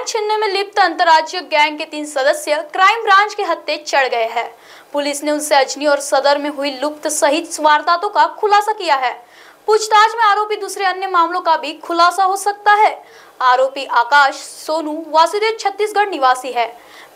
Bank छीनने में लिप्त अंतर्राज्यीय गैंग के 3 सदस्य क्राइम ब्रांच के हत्थे चढ़ गए हैं। पुलिस ने उनसे अजनी और सदर में हुई लुप्त सहित वारदातों का खुलासा किया है। पूछताछ में आरोपी दूसरे अन्य मामलों का भी खुलासा हो सकता है। आरोपी आकाश सोनू वासुदेव छत्तीसगढ़ निवासी है।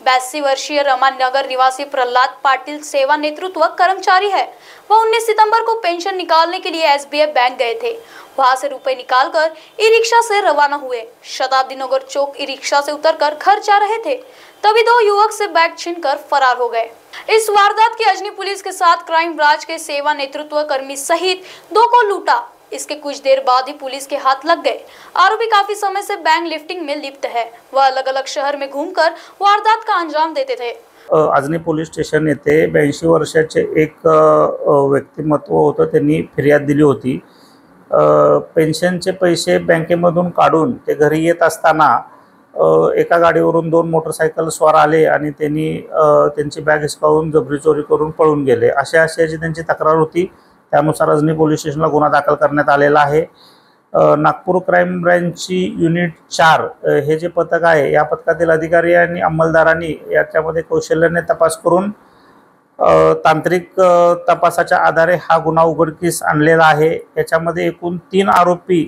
82 वर्षीय रमानगर निवासी प्रहलाद पाटिल सेवा नेतृत्व कर्मचारी है। वह 19 सितंबर को पेंशन निकालने के लिए एसबीआई बैंक गए थे। वहां से रुपए निकालकर ई रिक्शा से रवाना हुए। शताब्दी नगर चौक ई रिक्शा से उतरकर घर जा रहे थे, तभी 2 युवक से बैग छीनकर फरार हो गए। इस वारदात की अजनी पुलिस के साथ क्राइम ब्रांच के सेवा नेतृत्व कर्मी सहित 2 को लूटा। इसके कुछ देर बाद ही पुलिस के हाथ लग गए। आरोपी काफी समय से बैंक लिफ्टिंग में लिप्त है। वह अलग अलग शहर में घूमकर वारदात का अंजाम देते थे। अजनी पोलीस स्टेशन येथे 82 वर्षाचे एक व्यक्तिमत्व होतं, त्यांनी फिर्याद दिली होती। पेन्शनचे पैसे बँकेमधून काढून ते घरी येत असताना एका गाडीवरून 2 मोटरसायकल स्वार आले आणि त्यांची बॅग हिसकावून जबरी चोरी करून पळून गेले, अशी त्यांची तक्रार होती। त्यानुसार अजनी पोलीस स्टेशनला गुन्हा दाखल करण्यात आलेला आहे। नागपूर क्राइम ब्रांचची युनिट 4 हे जे पथक आहे, या पथकातील अधिकारी आणि अंमलदारांनी याच्यामध्ये कौशल्याने तपास करून तांत्रिक तपासाच्या आधारे हा गुन्हा उघडकीस आणलेला आहे। याच्यामध्ये एकूण 3 आरोपी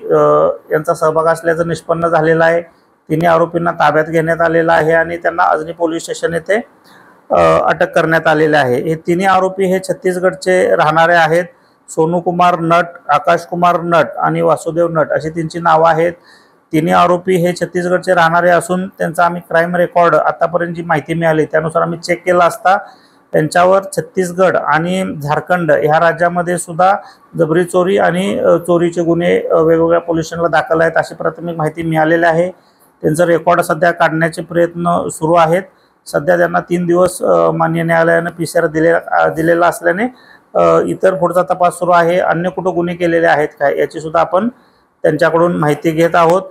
यांचा सहभाग असल्याचं निष्पन्न झालेलं आहे। 3 आरोपींना ताब्यात घेण्यात आलेलं आहे आणि त्यांना अजनी पोलीस स्टेशन येथे अटक करण्यात आलेले आहे। हे 3 आरोपी हे छत्तीसगडचे राहणारे आहेत। सोनू कुमार नट, आकाश कुमार नट आणि वासुदेव नट अशी त्यांची नावे आहेत। 3 आरोपी हे छत्तीसगडचे राहणारे असून त्यांचा आम्ही क्राइम रेकॉर्ड आतापर्यंत जी माहिती मिळाली त्यानुसार आम्ही चेक केला असता त्यांच्यावर छत्तीसगड आणि झारखंड ह्या राज्यामध्ये सुद्धा जबरी चोरी आणि चोरीचे गुन्हे वेगवेगळ्या पोलीस स्टेशनला दाखल आहेत, अशी प्राथमिक माहिती मिळालेली आहे। त्यांचा रेकॉर्ड सध्या काढण्याचे प्रयत्न सुरू आहेत। सध्या त्यांना 3 दिवस माननीय न्यायालयाने पीसीआर दिलेला असल्याने इतर पुढचा तपास सुरू आहे। अन्य कुठे गुन्हे केलेले आहेत काय याची सुद्धा आपण त्यांच्याकडून माहिती घेत आहोत।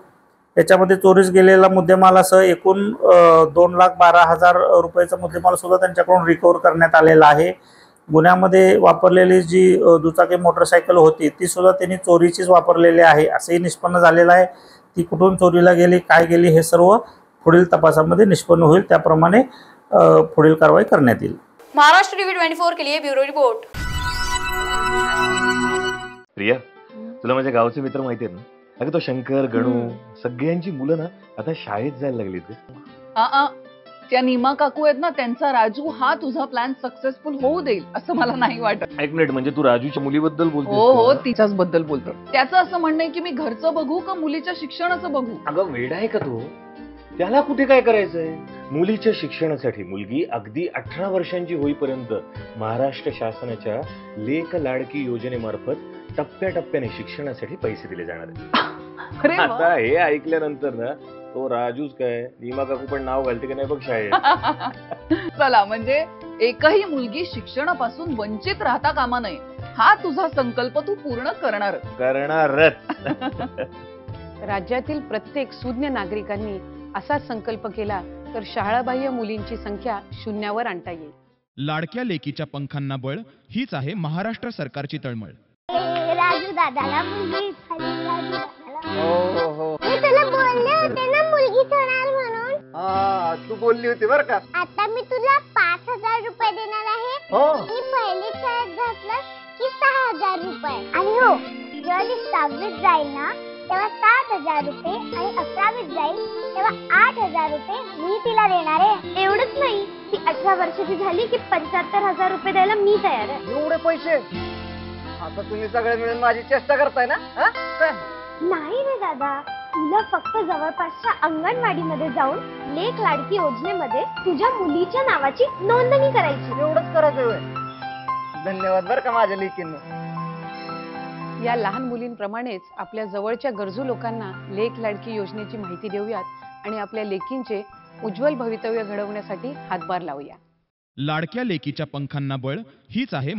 याच्यामध्ये चोरीस गेलेला मुद्देमालासह एकूण 2,12,000 रुपयाचा मुद्देमाल सुद्धा त्यांच्याकडून रिकव्हर करण्यात आलेला आहे। गुन्ह्यामध्ये वापरलेली जी दुचाकी मोटरसायकल होती ती सुद्धा त्यांनी चोरीचीच वापरलेली आहे असंही निष्पन्न झालेलं आहे। ती कुठून चोरीला गेली, काय गेली हे सर्व पुढील तपासामध्ये निष्पन्न होईल, त्याप्रमाणे पुढील कारवाई करण्यात येईल। महाराष्ट्र टीवी 24 के लिए ब्युरो रिपोर्ट। प्रिया, तुला माझ्या गावचे मित्र माहिती आहेत ना? अगं तो शंकर, गणू सगळ्यांची मुलं ना आता शाळेत जायला लागली ते। त्या नीमा काकू आहेत ना, त्यांचा राजू हा तुझा प्लॅन सक्सेसफुल होऊ देईल असं मला नाही वाटत। एक मिनिट, म्हणजे तू राजूच्या मुलीबद्दल बोलतोस? हो, तिच्याच बद्दल बोलतो। त्याचं असं म्हणणं आहे की मी घरचं बघू का मुलीच्या शिक्षणाचं बघू? अगं वेडा आहे का तू? त्याला कुठे काय करायचंय? मुलीच्या शिक्षणासाठी मुलगी अगदी 18 वर्षांची होईपर्यंत महाराष्ट्र शासनाच्या लेक लाडकी योजनेमार्फत टप्प्याटप्प्याने शिक्षणासाठी पैसे दिले जाणार आहेत। आता हे ऐकल्यानंतर ना तो राजूच काय नीमा काकू पण नाव घालते की नाही बघ शाळेत। चला, म्हणजे एकही मुलगी शिक्षणापासून वंचित राहता कामा नये हा तुझा संकल्प तू पूर्ण करणारच। राज्यातील प्रत्येक सुज्ञ नागरिकांनी असा संकल्प केला तर शाळाबाह्य मुलींची संख्या 0वर आणता येईल। लाडक्या लेकीच्या पंखांना बळ हीच आहे महाराष्ट्र सरकारची तळमळ। राजू दादाला मुलगी झाली, राजू दादाला। हो, मी तुला बोलले होते ना मुलगी होणार म्हणून। तू बोलली होती बरं का। आता मी तुला 5,000 रुपये देणार आहे। मी पहिली शाळेत घातलं की 6,000 रुपये। आणि हो, जेव्हा ती 6वीत जाईल ना तेव्हा 7,000 रुपये आणि 11वीत जाईल तेव्हा 8,000 रुपये मी तिला देणार आहे। एवढंच नाही, ती 18 वर्षाची झाली की 75,000 रुपये द्यायला मी तयार आहे। एवढे पैसे? आता तुम्ही सगळे मिळून माझी चेष्टा करताय ना? नाही रे दादा, तुला फक्त जवळपासच्या अंगणवाडीमध्ये जाऊन लेक लाडकी योजनेमध्ये तुझ्या मुलीच्या नावाची नोंदणी करायची। एवढंच करायचं? धन्यवाद बरं का माझ्या लेकींना। या लहान मुलींप्रमाणेच आपल्या जवळच्या गरजू लोकांना लेक लाडकी योजनेची माहिती देऊयात आणि आपल्या लेकींचे उज्ज्वल भवितव्य घडवण्यासाठी हातभार लावूया। लाडक्या लेकीच्या पंखांना बळ हीच आहे